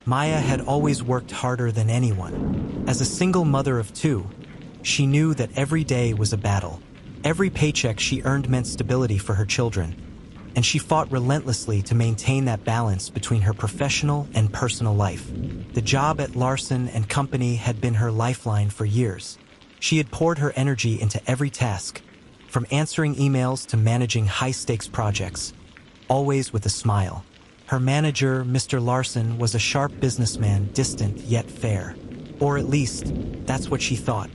Maya had always worked harder than anyone. As a single mother of two, she knew that every day was a battle. Every paycheck she earned meant stability for her children, and she fought relentlessly to maintain that balance between her professional and personal life. The job at Larson Co had been her lifeline for years. She had poured her energy into every task, from answering emails to managing high-stakes projects, always with a smile. Her manager, Mr. Larson, was a sharp businessman, distant yet fair. Or at least, that's what she thought.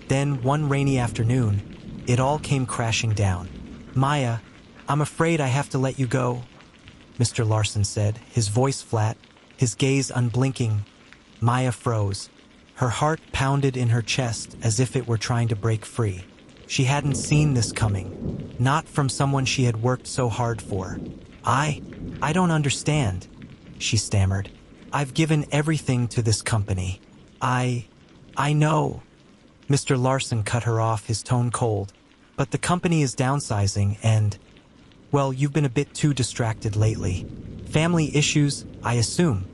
Then, one rainy afternoon, it all came crashing down. "Maya, I'm afraid I have to let you go," Mr. Larson said, his voice flat, his gaze unblinking. Maya froze. Her heart pounded in her chest as if it were trying to break free. She hadn't seen this coming, not from someone she had worked so hard for. I don't understand," she stammered. "I've given everything to this company. I know." Mr. Larson cut her off, his tone cold. "But the company is downsizing and, well, you've been a bit too distracted lately. Family issues, I assume."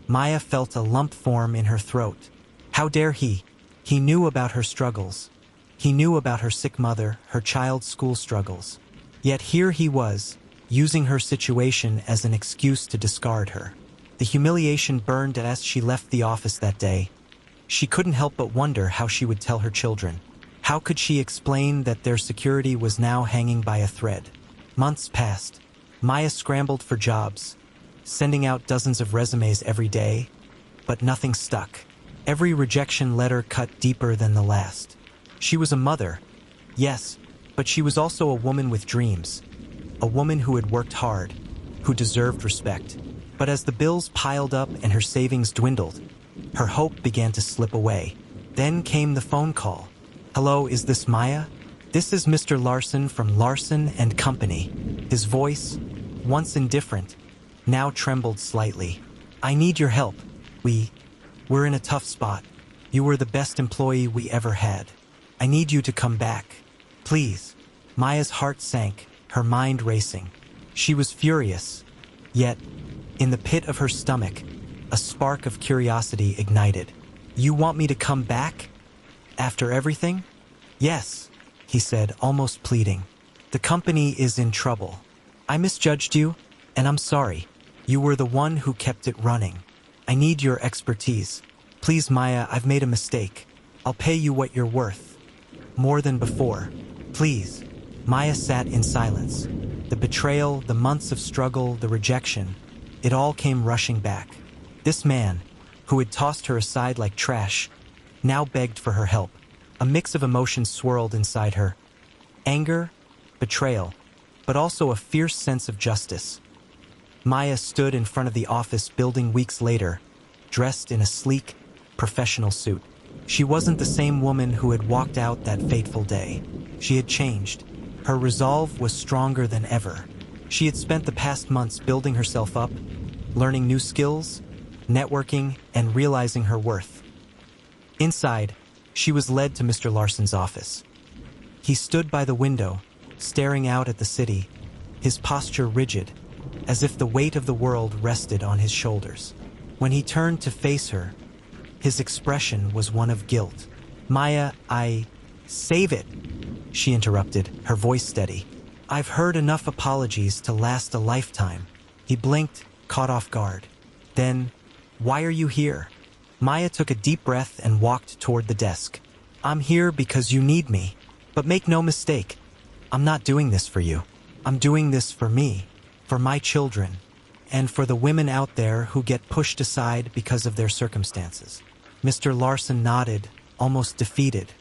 Maya felt a lump form in her throat. How dare he? He knew about her struggles. He knew about her sick mother, her child's school struggles. Yet here he was, using her situation as an excuse to discard her. The humiliation burned as she left the office that day. She couldn't help but wonder how she would tell her children. How could she explain that their security was now hanging by a thread? Months passed. Maya scrambled for jobs, sending out dozens of resumes every day, but nothing stuck. Every rejection letter cut deeper than the last. She was a mother, yes, but she was also a woman with dreams. A woman who had worked hard, who deserved respect. But as the bills piled up and her savings dwindled, her hope began to slip away. Then came the phone call. "Hello, is this Maya? This is Mr. Larson from Larson Co." His voice, once indifferent, now trembled slightly. "I need your help. We're in a tough spot. You were the best employee we ever had. I need you to come back. Please." Maya's heart sank, her mind racing. She was furious. Yet, in the pit of her stomach, a spark of curiosity ignited. "You want me to come back? After everything?" "Yes," he said, almost pleading. "The company is in trouble. I misjudged you, and I'm sorry. You were the one who kept it running. I need your expertise. Please, Maya, I've made a mistake. I'll pay you what you're worth. More than before. Please." Maya sat in silence. The betrayal, the months of struggle, the rejection, it all came rushing back. This man, who had tossed her aside like trash, now begged for her help. A mix of emotions swirled inside her. Anger, betrayal, but also a fierce sense of justice. Maya stood in front of the office building weeks later, dressed in a sleek, professional suit. She wasn't the same woman who had walked out that fateful day. She had changed. Her resolve was stronger than ever. She had spent the past months building herself up, learning new skills, networking, and realizing her worth. Inside, she was led to Mr. Larson's office. He stood by the window, staring out at the city, his posture rigid, as if the weight of the world rested on his shoulders. When he turned to face her, his expression was one of guilt. "Maya, Save it," she interrupted, her voice steady. "I've heard enough apologies to last a lifetime." He blinked, caught off guard. Then, "Why are you here?" Maya took a deep breath and walked toward the desk. "I'm here because you need me. But make no mistake, I'm not doing this for you. I'm doing this for me, for my children, and for the women out there who get pushed aside because of their circumstances." Mr. Larson nodded, almost defeated.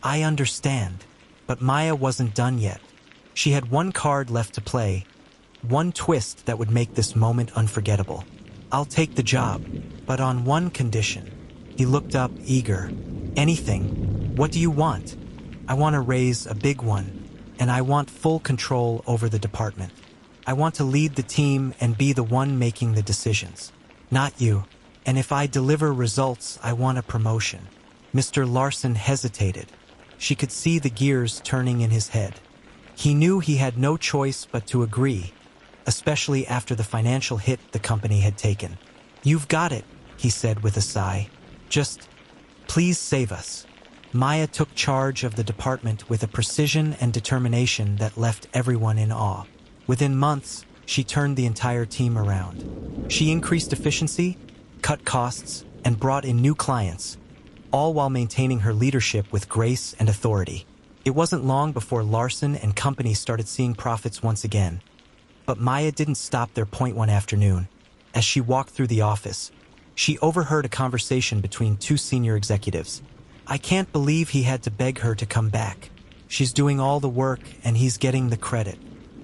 "I understand." But Maya wasn't done yet. She had one card left to play, one twist that would make this moment unforgettable. "I'll take the job, but on one condition." He looked up, eager. "Anything. What do you want?" "I want to raise a big one, and I want full control over the department. I want to lead the team and be the one making the decisions. Not you. And if I deliver results, I want a promotion." Mr. Larson hesitated. She could see the gears turning in his head. He knew he had no choice but to agree, especially after the financial hit the company had taken. "You've got it," he said with a sigh. "Just, please save us." Maya took charge of the department with a precision and determination that left everyone in awe. Within months, she turned the entire team around. She increased efficiency, cut costs, and brought in new clients, all while maintaining her leadership with grace and authority. It wasn't long before Larson and company started seeing profits once again. But Maya didn't stop there. One afternoon, as she walked through the office, she overheard a conversation between two senior executives. "I can't believe he had to beg her to come back. She's doing all the work and he's getting the credit.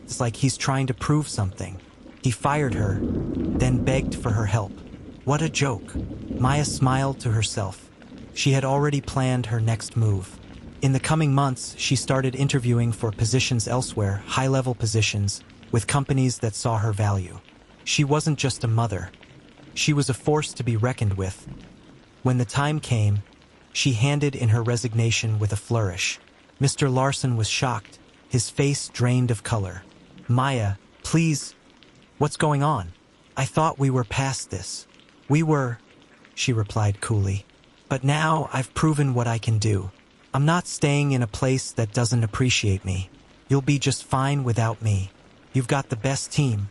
It's like he's trying to prove something. He fired her, then begged for her help. What a joke." Maya smiled to herself. She had already planned her next move. In the coming months, she started interviewing for positions elsewhere, high-level positions, with companies that saw her value. She wasn't just a mother. She was a force to be reckoned with. When the time came, she handed in her resignation with a flourish. Mr. Larson was shocked, his face drained of color. "Maya, please, what's going on? I thought we were past this." "We were," she replied coolly. "But now I've proven what I can do. I'm not staying in a place that doesn't appreciate me. You'll be just fine without me. You've got the best team.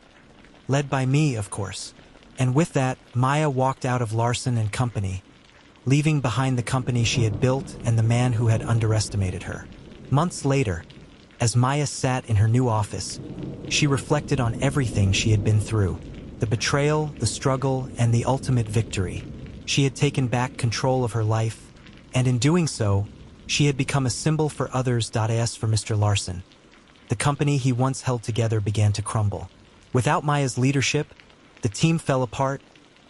Led by me, of course." And with that, Maya walked out of Larson and Company, leaving behind the company she had built and the man who had underestimated her. Months later, as Maya sat in her new office, she reflected on everything she had been through: the betrayal, the struggle, and the ultimate victory. She had taken back control of her life, and in doing so, she had become a symbol for others. As for Mr. Larson, the company he once held together began to crumble. Without Maya's leadership, the team fell apart,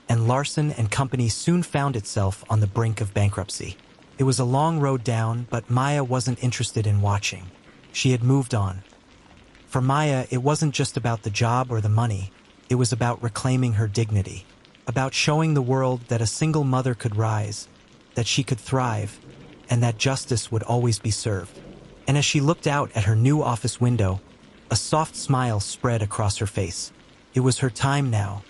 and Larson and Company soon found itself on the brink of bankruptcy. It was a long road down, but Maya wasn't interested in watching. She had moved on. For Maya, it wasn't just about the job or the money. It was about reclaiming her dignity, about showing the world that a single mother could rise, that she could thrive, and that justice would always be served. And as she looked out at her new office window, a soft smile spread across her face. It was her time now,